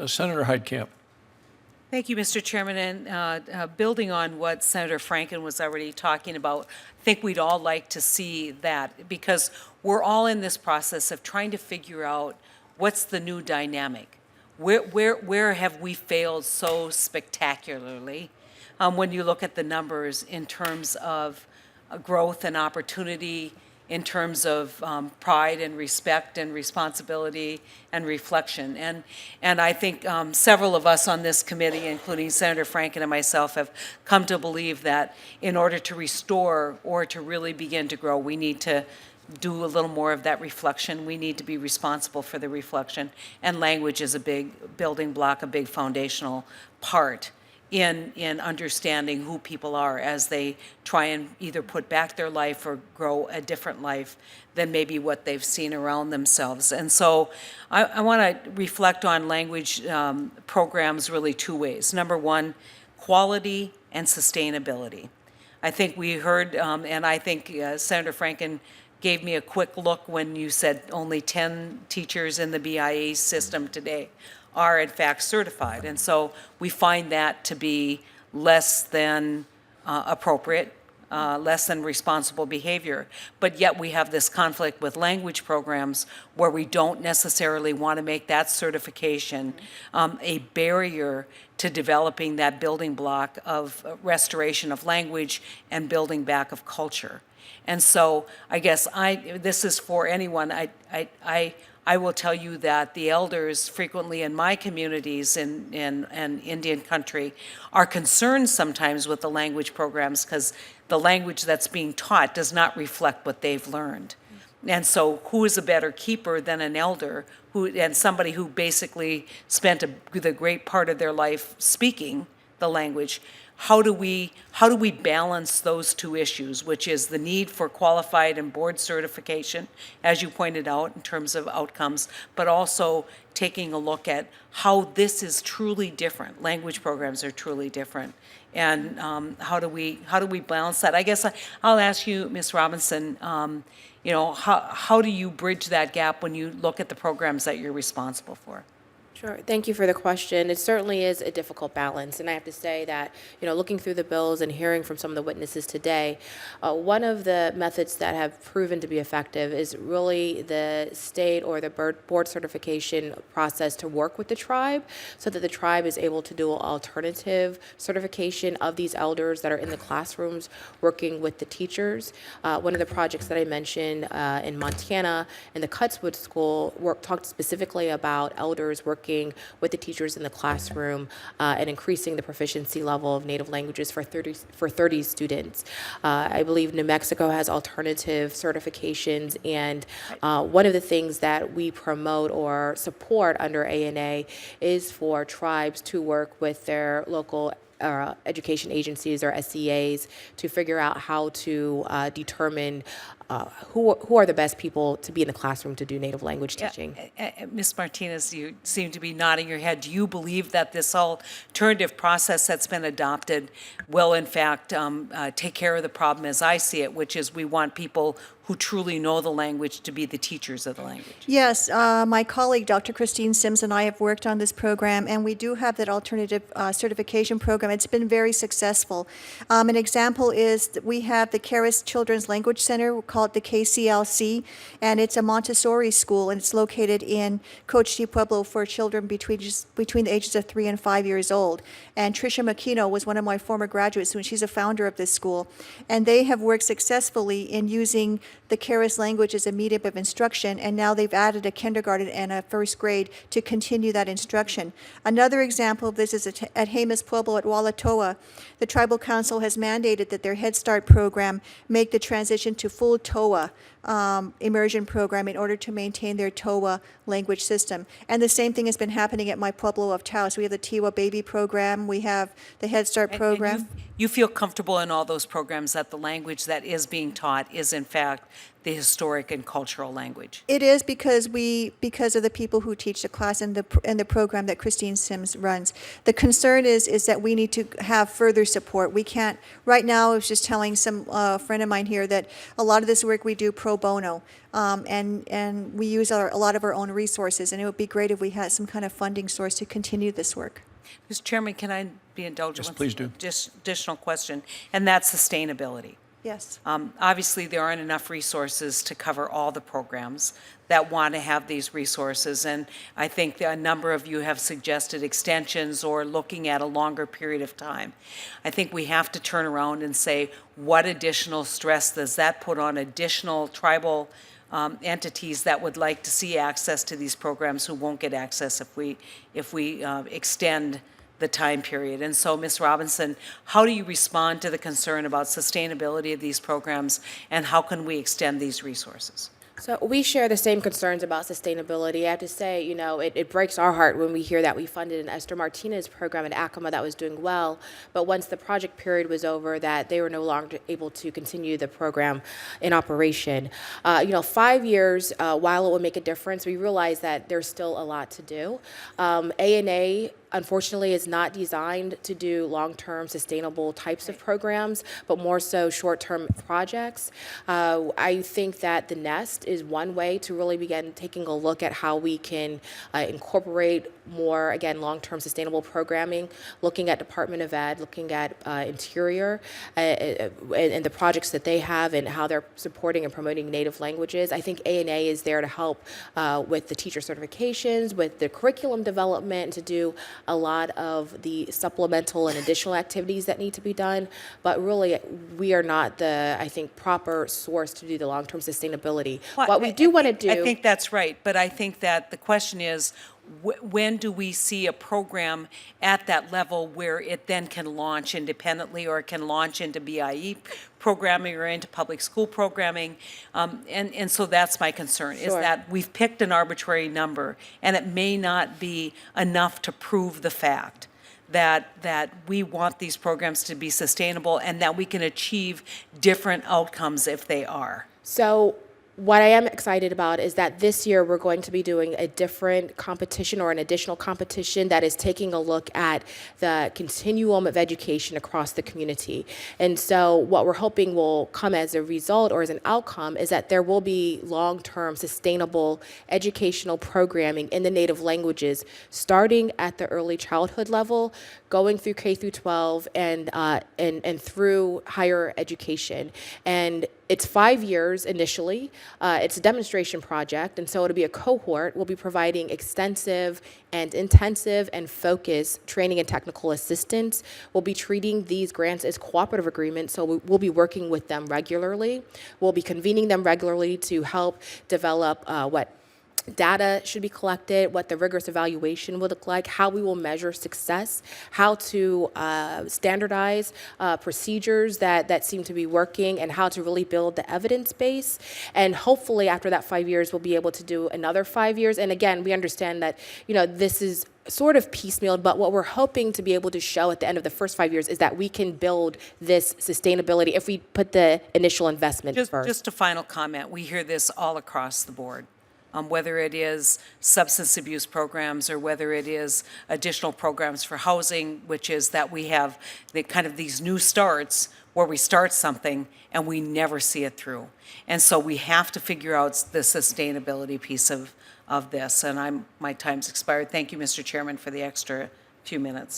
Senator Heitkamp. Thank you, Mr. Chairman. And building on what Senator Franken was already talking about, I think we'd all like to see that because we're all in this process of trying to figure out what's the new dynamic. Where have we failed so spectacularly when you look at the numbers in terms of growth and opportunity, in terms of pride and respect and responsibility and reflection. And I think several of us on this committee, including Senator Franken and myself, have come to believe that in order to restore or to really begin to grow, we need to do a little more of that reflection. We need to be responsible for the reflection. And language is a big building block, a big foundational part in understanding who people are as they try and either put back their life or grow a different life than maybe what they've seen around themselves. And so I want to reflect on language programs really two ways. Number one, quality and sustainability. I think we heard, and I think Senator Franken gave me a quick look when you said only 10 teachers in the BIA system today are in fact certified. And so we find that to be less than appropriate, less than responsible behavior. But yet we have this conflict with language programs where we don't necessarily want to make that certification a barrier to developing that building block of restoration of language and building back of culture. And so I guess this is for anyone. I will tell you that the elders frequently in my communities in Indian country are concerned sometimes with the language programs because the language that's being taught does not reflect what they've learned. And so who is a better keeper than an elder and somebody who basically spent the great part of their life speaking the language? How do we balance those two issues, which is the need for qualified and board certification, as you pointed out, in terms of outcomes, but also taking a look at how this is truly different. Language programs are truly different. And how do we balance that? I guess I'll ask you, Ms. Robinson, how do you bridge that gap when you look at the programs that you're responsible for? Sure. Thank you for the question. It certainly is a difficult balance. And I have to say that, looking through the bills and hearing from some of the witnesses today, one of the methods that have proven to be effective is really the state or the board certification process to work with the tribe so that the tribe is able to do alternative certification of these elders that are in the classrooms working with the teachers. One of the projects that I mentioned in Montana in the Cutswood School talked specifically about elders working with the teachers in the classroom and increasing the proficiency level of native languages for 30 students. I believe New Mexico has alternative certifications, and one of the things that we promote or support under ANA is for tribes to work with their local education agencies or SEAs to figure out how to determine who are the best people to be in the classroom to do native language teaching. Ms. Martinez, you seem to be nodding your head. Do you believe that this alternative process that's been adopted will, in fact, take care of the problem as I see it, which is we want people who truly know the language to be the teachers of the language? Yes, my colleague, Dr. Christine Sims, and I have worked on this program, and we do have that alternative certification program. It's been very successful. An example is that we have the Caris Children's Language Center, we call it the KCLC, and it's a Montessori school, and it's located in Cochiti Pueblo for children between the ages of 3 and 5 years old. And Tricia McKino was one of my former graduates, and she's a founder of this school. And they have worked successfully in using the Caris language as a medium of instruction, and now they've added a kindergarten and a first grade to continue that instruction. Another example of this is at Jemez Pueblo at Walatoa. The Tribal Council has mandated that their Head Start program make the transition to full TOA immersion program in order to maintain their TOA language system. And the same thing has been happening at my Pueblo of Taos. We have the Tiwa Baby program, we have the Head Start program. you feel comfortable in all those programs that the language that is being taught is in fact the historic and cultural language? It is because of the people who teach the class and the program that Christine Sims runs. The concern is that we need to have further support. We can't right now. I was just telling some friend of mine here that a lot of this work we do pro bono, and we use a lot of our own resources. And it would be great if we had some kind of funding source to continue this work. Mr. Chairman, can I be indulgent? Yes, with please do. Just additional question, and that's sustainability. Yes. Obviously, there aren't enough resources to cover all the programs that want to have these resources, and I think that a number of you have suggested extensions or looking at a longer period of time. I think we have to turn around and say, what additional stress does that put on additional tribal entities that would like to see access to these programs who won't get access if we extend the time period? And so, Ms. Robinson, how do you respond to the concern about sustainability of these programs, and how can we extend these resources? So we share the same concerns about sustainability. I have to say, it breaks our heart when we hear that we funded an Esther Martinez program at Acoma that was doing well, but once the project period was over, that they were no longer able to continue the program in operation. 5 years, while it will make a difference, we realize that there's still a lot to do. A&A unfortunately is not designed to do long-term sustainable types of programs, but more so short-term projects. I think that the NEST is one way to really begin taking a look at how we can incorporate more, again, long-term sustainable programming, looking at Department of Ed, looking at Interior, and the projects that they have and how they're supporting and promoting native languages. I think A&A is there to help with the teacher certifications, with the curriculum development, to do a lot of the supplemental and additional activities that need to be done. But really, we are not the, I think, proper source to do the long-term sustainability. Well, What we do want to do... I think that's right, but I think that the question is, when do we see a program at that level where it then can launch independently, or it can launch into BIE programming or into public school programming? And so that's my concern, is Sure. that we've picked an arbitrary number, and it may not be enough to prove the fact that we want these programs to be sustainable and that we can achieve different outcomes if they are. So what I am excited about is that this year we're going to be doing a different competition, or an additional competition, that is taking a look at the continuum of education across the community. And so what we're hoping will come as a result, or as an outcome, is that there will be long-term sustainable educational programming in the native languages, starting at the early childhood level, going through K through 12, and through higher education. And it's 5 years initially. It's a demonstration project, and so it'll be a cohort. We'll be providing extensive and intensive and focused training and technical assistance. We'll be treating these grants as cooperative agreements, so we'll be working with them regularly. We'll be convening them regularly to help develop what data should be collected, what the rigorous evaluation will look like, how we will measure success, how to standardize procedures that seem to be working, and how to really build the evidence base. And hopefully after that 5 years, we'll be able to do another 5 years. And again, we understand that, this is sort of piecemeal, but what we're hoping to be able to show at the end of the first 5 years is that we can build this sustainability if we put the initial investment first. Just a final comment. We hear this all across the board. Whether it is substance abuse programs, or whether it is additional programs for housing, which is that we have the kind of these new starts where we start something and we never see it through. And so we have to figure out the sustainability piece of this. And my time's expired. Thank you, Mr. Chairman, for the extra few minutes.